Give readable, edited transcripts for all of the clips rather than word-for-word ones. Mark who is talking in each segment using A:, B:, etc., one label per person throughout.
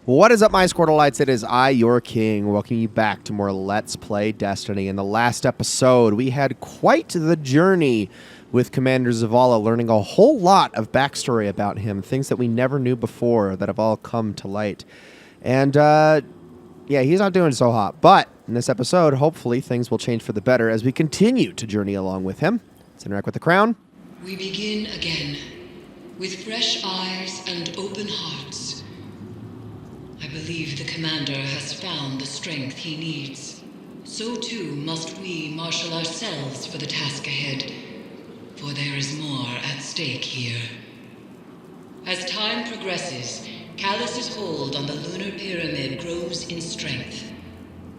A: What is up, my Squirtleites? It is I, your king, welcoming you back to more Let's Play Destiny. In the last episode, we had quite the journey with Commander Zavala, learning a whole lot of backstory about him, things that we never knew before that have all come to light. And, yeah, he's not doing so hot. But in this episode, hopefully, things will change for the better as we continue to journey along with him. Let's interact with the crown.
B: We begin again, with fresh eyes and open hearts. I believe the commander has found the strength he needs. So too must we marshal ourselves for the task ahead, for there is more at stake here. As time progresses, Callus's hold on the lunar pyramid grows in strength.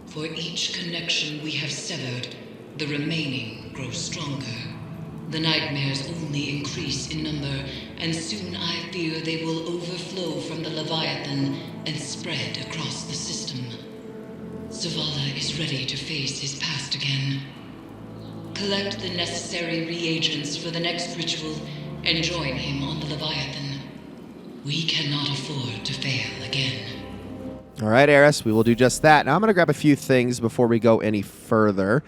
B: For each connection we have severed, the remaining grows stronger. The nightmares only increase in number, and soon I fear they will overflow from the Leviathan and spread across the system. Zavala is ready to face his past again. Collect the necessary reagents for the next ritual, and join him on the Leviathan. We cannot afford to fail again.
A: All right, Eris, we will do just that. Now, I'm going to grab a few things before we go any further.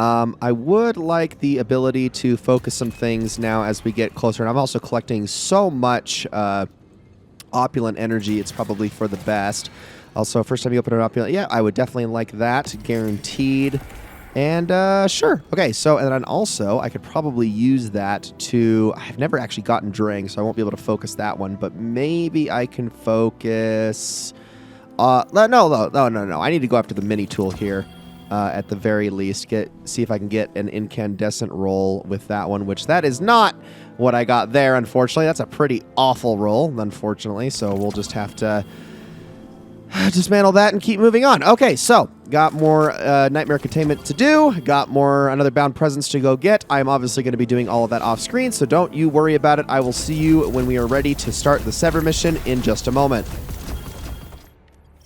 A: I would like the ability to focus some things now as we get closer. And I'm also collecting so much opulent energy, it's probably for the best. Also, first time you open an opulent, yeah, I would definitely like that, guaranteed. And sure. Okay, so, and then also, I could probably use that to, I've never actually gotten Drang, so I won't be able to focus that one, but maybe I can focus, no. I need to go after the mini tool here. At the very least, see if I can get an incandescent roll with that one, which that is not what I got there, unfortunately. That's a pretty awful roll, unfortunately, so we'll just have to dismantle that and keep moving on. Okay, so got more nightmare containment to do, got another bound presence to go get. I'm obviously going to be doing all of that off screen, so don't you worry about it. I will see you when we are ready to start the Sever mission in just a moment.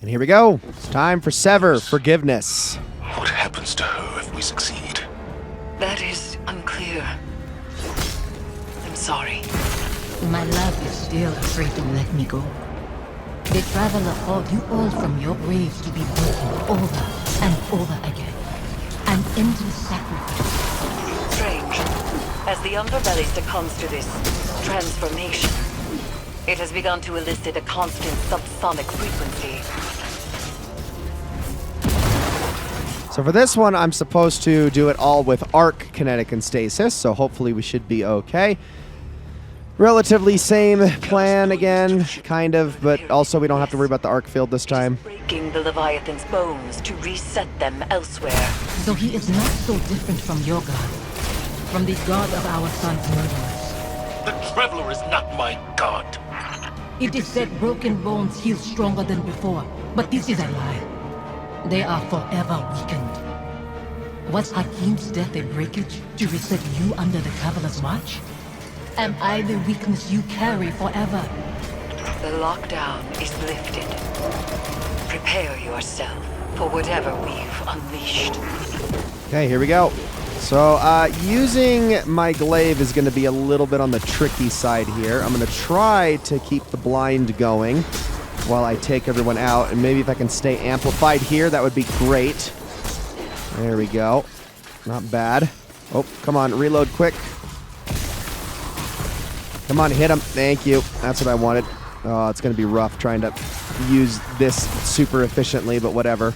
A: And here we go. It's time for Sever Forgiveness.
C: What happens to her if we succeed?
B: That is unclear. I'm sorry.
D: My love is still afraid to let me go. The Traveler called you all from your graves to be broken over and over again. An endless sacrifice.
E: Strange. As the underbelly succumbs to this transformation, it has begun to elicit a constant subsonic frequency.
A: So for this one, I'm supposed to do it all with arc kinetic and stasis, so hopefully we should be okay. Relatively same plan again, kind of, but also we don't have to worry about the arc field this time.
E: Breaking the Leviathan's bones to reset them elsewhere.
D: So he is not so different from your god, from the god of our son's murderers.
C: The Traveler is not my god.
D: It is said broken bones heal stronger than before, but this is a lie. They are forever weakened. Was Hakim's death a breakage to reset you under the Traveler's watch? Am I the weakness you carry forever?
E: The lockdown is lifted. Prepare yourself for whatever we've unleashed.
A: Okay, here we go. So, using my glaive is going to be a little bit on the tricky side here. I'm going to try to keep the blind going while I take everyone out, and maybe if I can stay amplified here, that would be great. There we go. Not bad. Oh, come on, reload quick. Come on, hit him. Thank you. That's what I wanted. Oh, it's going to be rough trying to use this super efficiently, but whatever.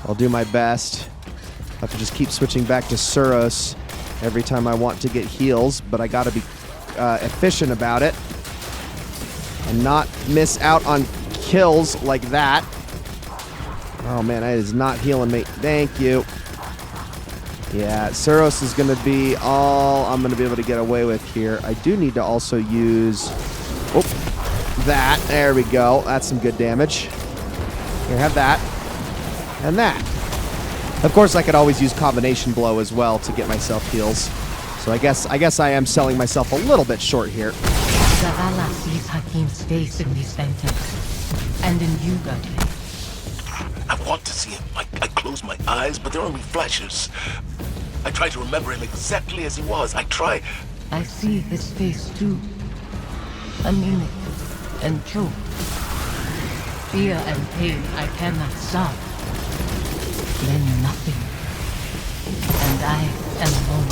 A: I'll do my best. I have to just keep switching back to Suros every time I want to get heals, but I got to be efficient about it and not miss out on kills like that. Oh man, that is not healing me. Thank you. Yeah, Suros is going to be all I'm going to be able to get away with here. I do need to also use that. There we go. That's some good damage. Here, have that. And that. Of course, I could always use combination blow as well to get myself heals. So I guess I am selling myself a little bit short here.
D: Zavala sees Hakim's face in these phantoms, and in you, Godly.
C: I want to see him. I close my eyes, but they're only flashes. I try to remember him exactly as he was. I try.
D: I see his face too. Anemic and choked. fear and pain I cannot stop, then nothing. And I am alone.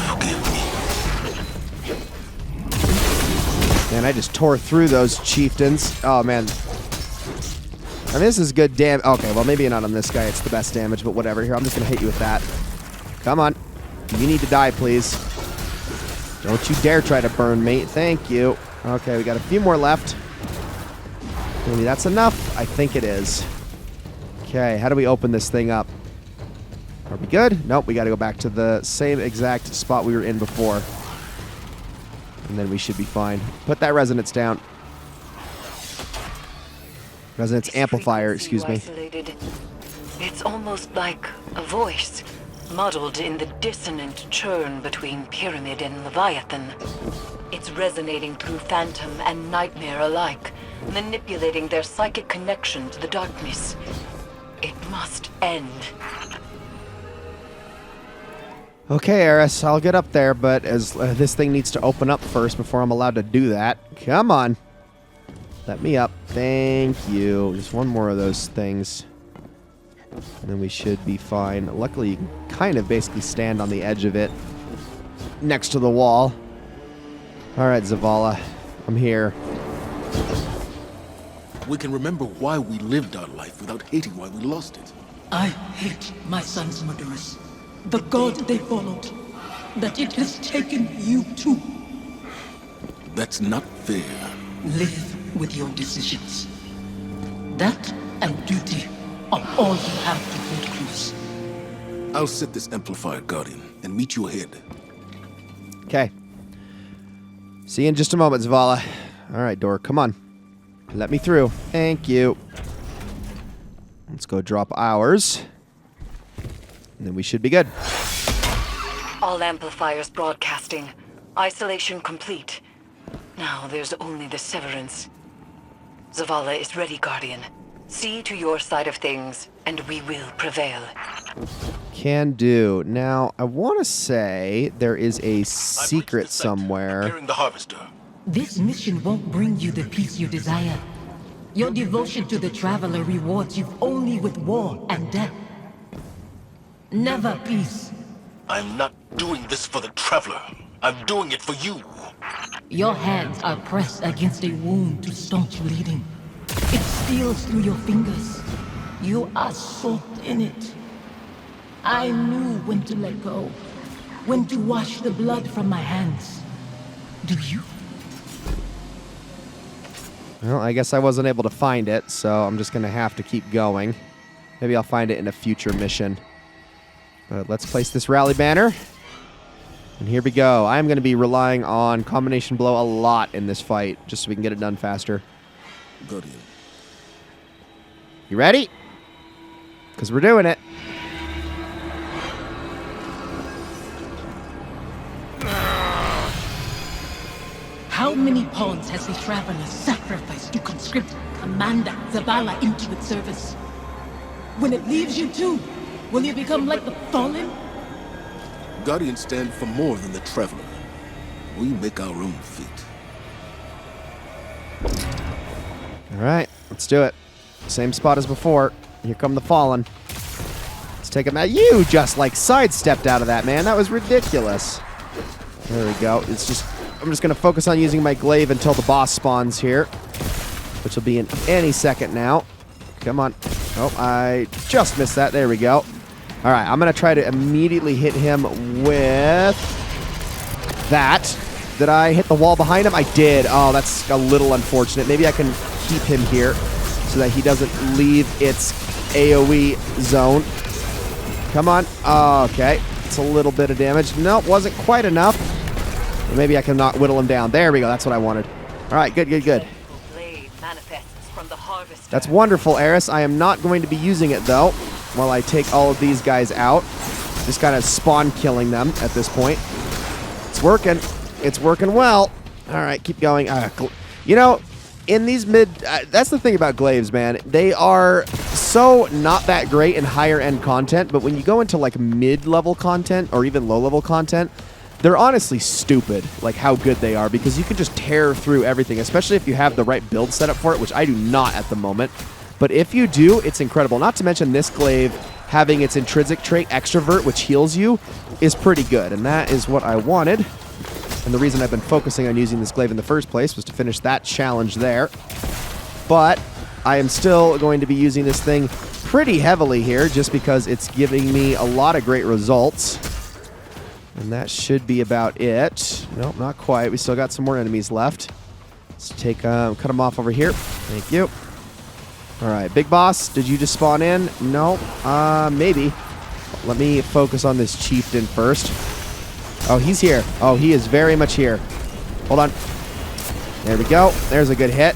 C: Forgive me.
A: Man, I just tore through those chieftains. Oh, man. I mean, this is good damage. Okay, well, maybe not on this guy. It's the best damage, but whatever. Here, I'm just going to hit you with that. Come on. You need to die, please. Don't you dare try to burn me. Thank you. Okay, we got a few more left. Maybe that's enough. I think it is. Okay, how do we open this thing up? Are we good? Nope, we got to go back to the same exact spot we were in before. And then we should be fine. Put that resonance down. Resonance amplifier, excuse me.
E: Isolated. It's almost like a voice, muddled in the dissonant churn between Pyramid and Leviathan. It's resonating through Phantom and Nightmare alike, manipulating their psychic connection to the darkness. It must end.
A: Okay, Eris, I'll get up there, but as this thing needs to open up first before I'm allowed to do that. Come on. Let me up. Thank you. Just one more of those things. And then we should be fine. Luckily, you can kind of basically stand on the edge of it next to the wall. All right, Zavala. I'm here.
C: We can remember why we lived our life without hating why we lost it.
D: I hate my son's murderers. The god they followed. That it has taken you too.
C: That's not fair.
D: Live with your decisions. That and duty are all you have to hold close.
C: I'll set this amplifier, Guardian, and meet you ahead.
A: Okay. See you in just a moment, Zavala. All right, door, come on. Let me through. Thank you. Let's go drop ours. And then we should be good.
E: All amplifiers broadcasting. Isolation complete. Now there's only the severance. Zavala is ready, Guardian. See to your side of things, and we will prevail.
A: Can do. Now, I want to say there is a secret somewhere.
C: Preparing the harvester.
D: This mission won't bring you the peace you desire. Your devotion to the Traveler rewards you only with war and death. Never peace.
C: I'm not doing this for the Traveler. I'm doing it for you.
D: Your hands are pressed against a wound to staunch bleeding. It steals through your fingers. You are soaked in it. I knew when to let go, when to wash the blood from my hands. Do you?
A: Well, I guess I wasn't able to find it, so I'm just going to have to keep going. Maybe I'll find it in a future mission. But let's place this rally banner. And here we go. I'm going to be relying on combination blow a lot in this fight, just so we can get it done faster.
C: Guardian.
A: You ready? Because we're doing it.
D: How many pawns has the Traveler sacrificed to conscript Commander Zavala into its service? When it leaves you too, will you become like the Fallen?
C: Guardians stand for more than the Traveler. We make our own fate.
A: All right, let's do it. Same spot as before. Here come the Fallen. Let's take them out. You just like sidestepped out of that, man. That was ridiculous. There we go. I'm just going to focus on using my glaive until the boss spawns here, which will be in any second now. Come on. Oh, I just missed that. There we go. All right, I'm going to try to immediately hit him with that. Did I hit the wall behind him? I did. Oh, that's a little unfortunate. Maybe I can keep him here so that he doesn't leave its AoE zone. Come on. Okay. It's a little bit of damage. Nope, wasn't quite enough. Or maybe I can not whittle him down. There we go. That's what I wanted. All right, good, good, good.
E: Blade manifests from the harvester.
A: That's wonderful, Eris. I am not going to be using it, though, while I take all of these guys out. Just kind of spawn killing them at this point. It's working. It's working well. All right, keep going. You know, in these that's the thing about glaives, man. They are so not that great in higher end content, but when you go into like mid-level content or even low-level content, they're honestly stupid, like how good they are, because you can just tear through everything, especially if you have the right build setup for it, which I do not at the moment. But if you do, it's incredible. Not to mention this glaive having its intrinsic trait, Extrovert, which heals you, is pretty good. And that is what I wanted. And the reason I've been focusing on using this glaive in the first place was to finish that challenge there. But I am still going to be using this thing pretty heavily here, just because it's giving me a lot of great results. And that should be about it. Nope, not quite. We still got some more enemies left. Let's take, cut them off over here. Thank you. All right, big boss, did you just spawn in? No, maybe. Let me focus on this chieftain first. Oh, he's here. Oh, he is very much here. Hold on. There we go. There's a good hit.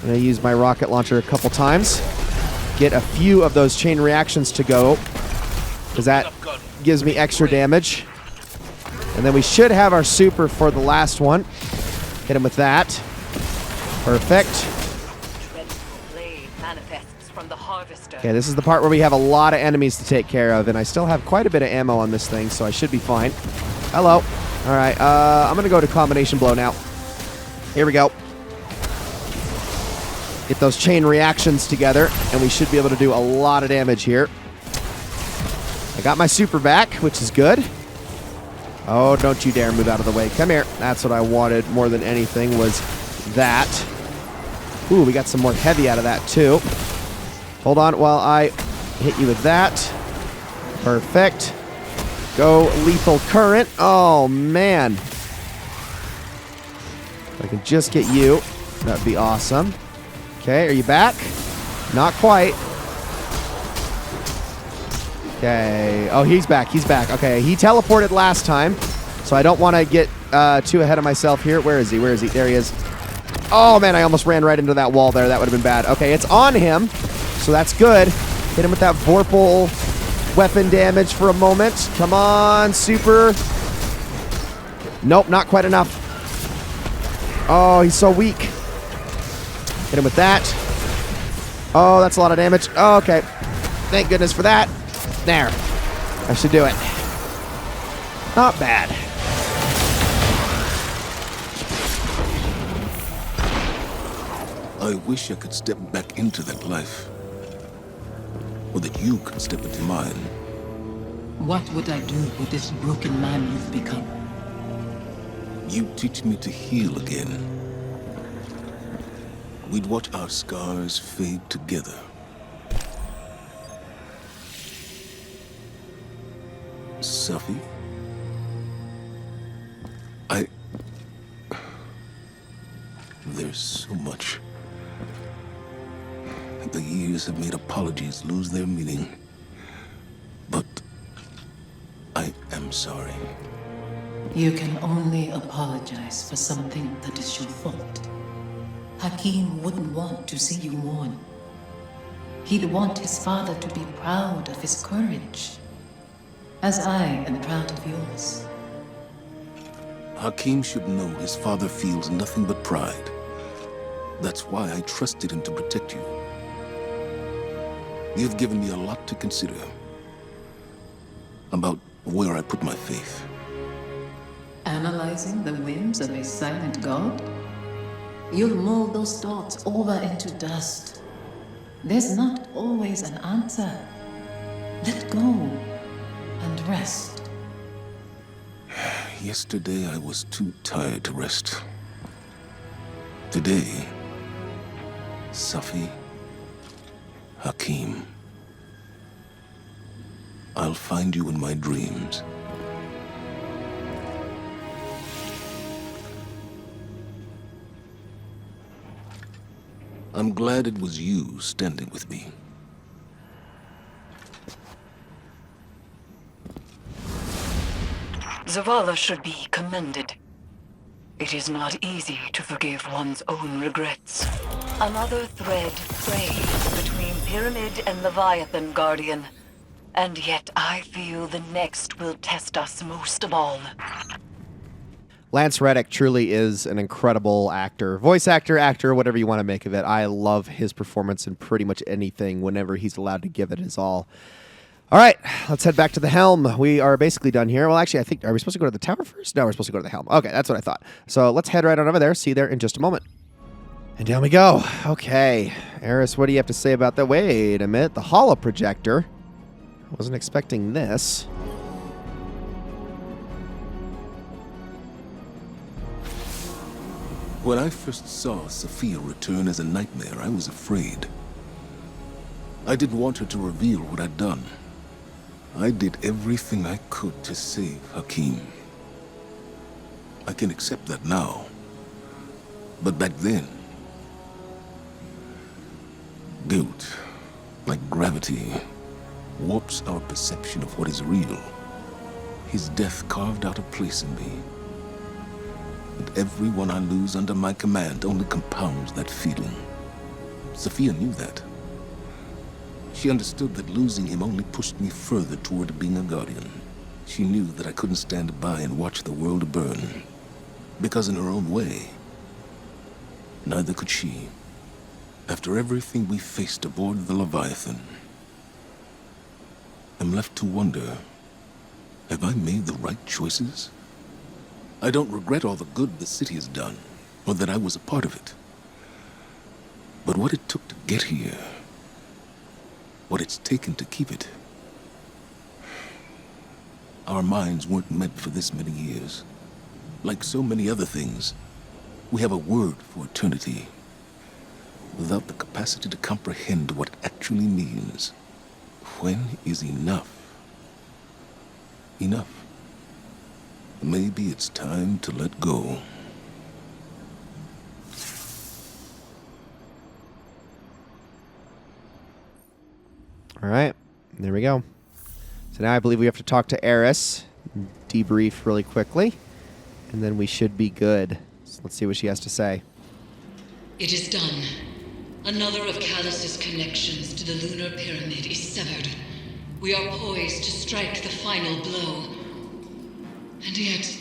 A: I'm gonna use my rocket launcher a couple times. Get a few of those chain reactions to go, because that gives me extra damage. And then we should have our super for the last one. Hit him with that. Perfect. Okay, this is the part where we have a lot of enemies to take care of, and I still have quite a bit of ammo on this thing, so I should be fine. Hello. All right, I'm going to go to combination blow now. Here we go. Get those chain reactions together, and we should be able to do a lot of damage here. I got my super back, which is good. Oh, don't you dare move out of the way. Come here. That's what I wanted more than anything, was that. Ooh, we got some more heavy out of that, too. Hold on while I hit you with that. Perfect. Go lethal current. Oh, man. If I can just get you, that'd be awesome. Okay, are you back? Not quite. Okay. Oh, he's back. He's back. Okay, he teleported last time, so I don't want to get too ahead of myself here. Where is he? Where is he? There he is. Oh, man, I almost ran right into that wall there. That would have been bad. Okay, it's on him. So that's good. Hit him with that Vorpal weapon damage for a moment. Come on, super. Nope, not quite enough. Oh, he's so weak. Hit him with that. Oh, that's a lot of damage. Oh, okay. Thank goodness for that. There. I should do it. Not bad.
C: I wish I could step back into that life. Or that you could step into mine.
D: What would I do with this broken man you've become?
C: You teach me to heal again. We'd watch our scars fade together. Sophie? There's so much. The years have made apologies lose their meaning. But I am sorry.
D: You can only apologize for something that is your fault. Hakim wouldn't want to see you mourn. He'd want his father to be proud of his courage, as I am proud of yours.
C: Hakim should know his father feels nothing but pride. That's why I trusted him to protect you. You've given me a lot to consider about where I put my faith.
D: Analyzing the whims of a silent god? You'll mold those thoughts over into dust. There's not always an answer. Let go and rest.
C: Yesterday I was too tired to rest. Today, Safi, Hakim, I'll find you in my dreams. I'm glad it was you standing with me.
E: Zavala should be commended. It is not easy to forgive one's own regrets. Another thread frayed between Pyramid and Leviathan, Guardian. And yet I feel the next will test us most of all.
A: Lance Reddick truly is an incredible actor. Voice actor, whatever you want to make of it. I love his performance in pretty much anything whenever he's allowed to give it his all. All right, let's head back to the helm. We are basically done here. Well, actually, I think, are we supposed to go to the tower first? No, we're supposed to go to the helm. Okay, that's what I thought. So let's head right on over there. See you there in just a moment. And down we go. Okay, Eris, what do you have to say about that? Wait a minute, the holo projector. I wasn't expecting this.
C: When I first saw Sophia return as a nightmare, I was afraid. I didn't want her to reveal what I'd done. I did everything I could to save Hakim. I can accept that now. But back then, guilt, like gravity, warps our perception of what is real. His death carved out a place in me. And everyone I lose under my command only compounds that feeling. Sophia knew that. She understood that losing him only pushed me further toward being a guardian. She knew that I couldn't stand by and watch the world burn. Because in her own way, neither could she. After everything we faced aboard the Leviathan, I'm left to wonder, have I made the right choices? I don't regret all the good the city has done, or that I was a part of it. But what it took to get here, what it's taken to keep it. Our minds weren't meant for this many years. Like so many other things, we have a word for eternity, without the capacity to comprehend what it actually means. When is enough? Enough. Maybe it's time to let go.
A: All right, there we go. So now I believe we have to talk to Eris, debrief really quickly, and then we should be good. So let's see what she has to say.
B: It is done. Another of Callus's connections to the lunar pyramid is severed. We are poised to strike the final blow. And yet,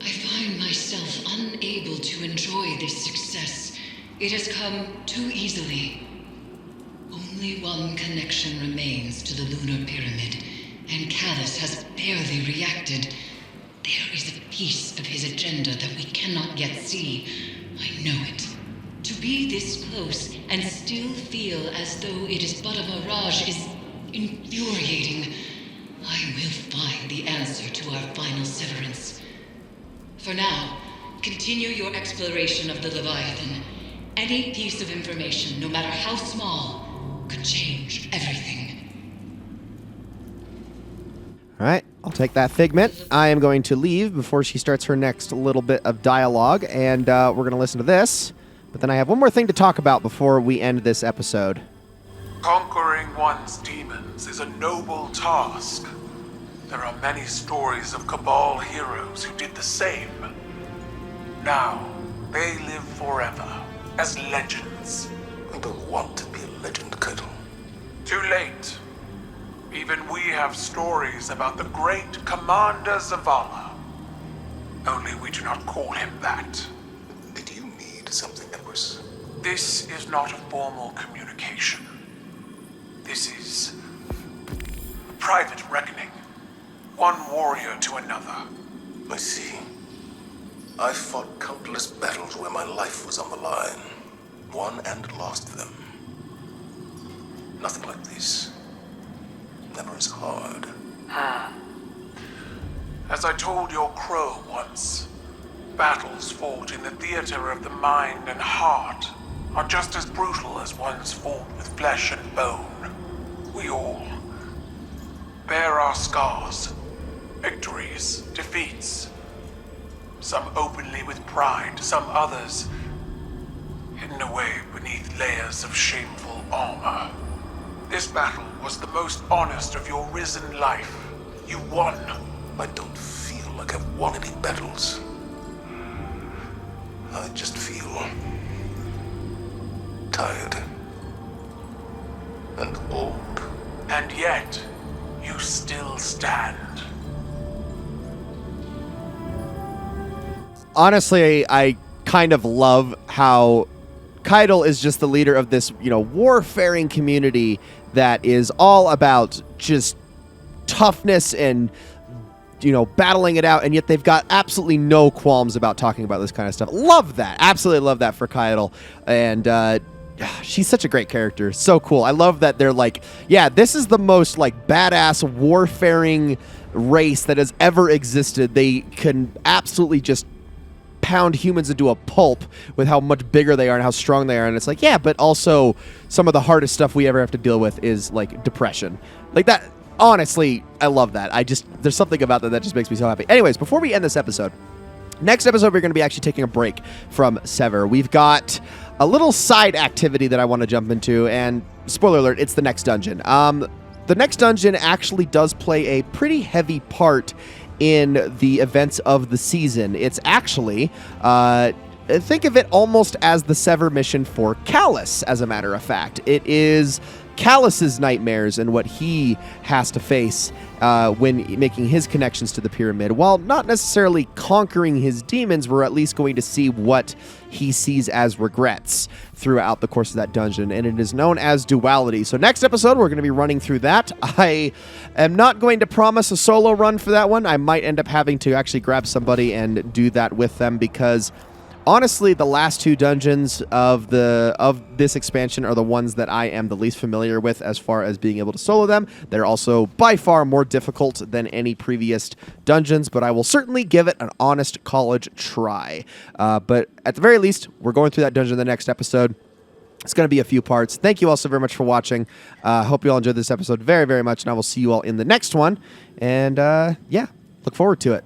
B: I find myself unable to enjoy this success. It has come too easily. Only one connection remains to the lunar pyramid, and Callus has barely reacted. There is a piece of his agenda that we cannot yet see. I know it. To be this close and still feel as though it is but a mirage is infuriating. I will find the answer to our final severance. For now, continue your exploration of the Leviathan. Any piece of information, no matter how small, could change everything.
A: All right, I'll take that, Figment. I am going to leave before she starts her next little bit of dialogue, and we're going to listen to this. But then I have one more thing to talk about before we end this episode.
F: Conquering one's demons is a noble task. There are many stories of Cabal heroes who did the same. Now, they live forever, as legends.
C: I don't want to be a legend, Kettle.
F: Too late. Even we have stories about the great Commander Zavala. Only we do not call him that.
C: Did you need something, Empress?
F: This is not a formal communication. This is a private reckoning. One warrior to another.
C: I see. I fought countless battles where my life was on the line. Won and lost them. Nothing like this. Never as hard.
F: As I told your crow once, battles fought in the theater of the mind and heart are just as brutal as ones fought with flesh and bone. We all bear our scars, victories, defeats. Some openly with pride, some others hidden away beneath layers of shameful armor. This battle was the most honest of your risen life. You won.
C: I don't feel like I've won any battles. I just feel tired and old.
F: And yet, you still stand.
A: Honestly, I kind of love how Keitel is just the leader of this, warfaring community that is all about just toughness and battling it out, and yet they've got absolutely no qualms about talking about this kind of stuff. Love that. Absolutely love that for Keitel. And she's such a great character. So cool. I love that they're like, yeah, this is the most like badass warfaring race that has ever existed. They can absolutely just pound humans into a pulp with how much bigger they are and how strong they are. And it's like, yeah, but also some of the hardest stuff we ever have to deal with is like depression. Like that. Honestly, I love that. There's something about that just makes me so happy. Anyways, before we end this episode, next episode, we're going to be actually taking a break from Sever. We've got a little side activity that I want to jump into, and spoiler alert, it's the next dungeon. The next dungeon actually does play a pretty heavy part in the events of the season. It's actually, think of it almost as the Sever mission for Callus, as a matter of fact. It is Callus's nightmares and what he has to face when making his connections to the pyramid. While not necessarily conquering his demons, we're at least going to see what he sees as regrets throughout the course of that dungeon, and it is known as Duality. So next episode, we're going to be running through that. I am not going to promise a solo run for that one. I might end up having to actually grab somebody and do that with them, because honestly, the last two dungeons of this expansion are the ones that I am the least familiar with as far as being able to solo them. They're also by far more difficult than any previous dungeons, but I will certainly give it an honest college try. But at the very least, we're going through that dungeon in the next episode. It's going to be a few parts. Thank you all so very much for watching. Hope you all enjoyed this episode very, very much, and I will see you all in the next one. And yeah, look forward to it.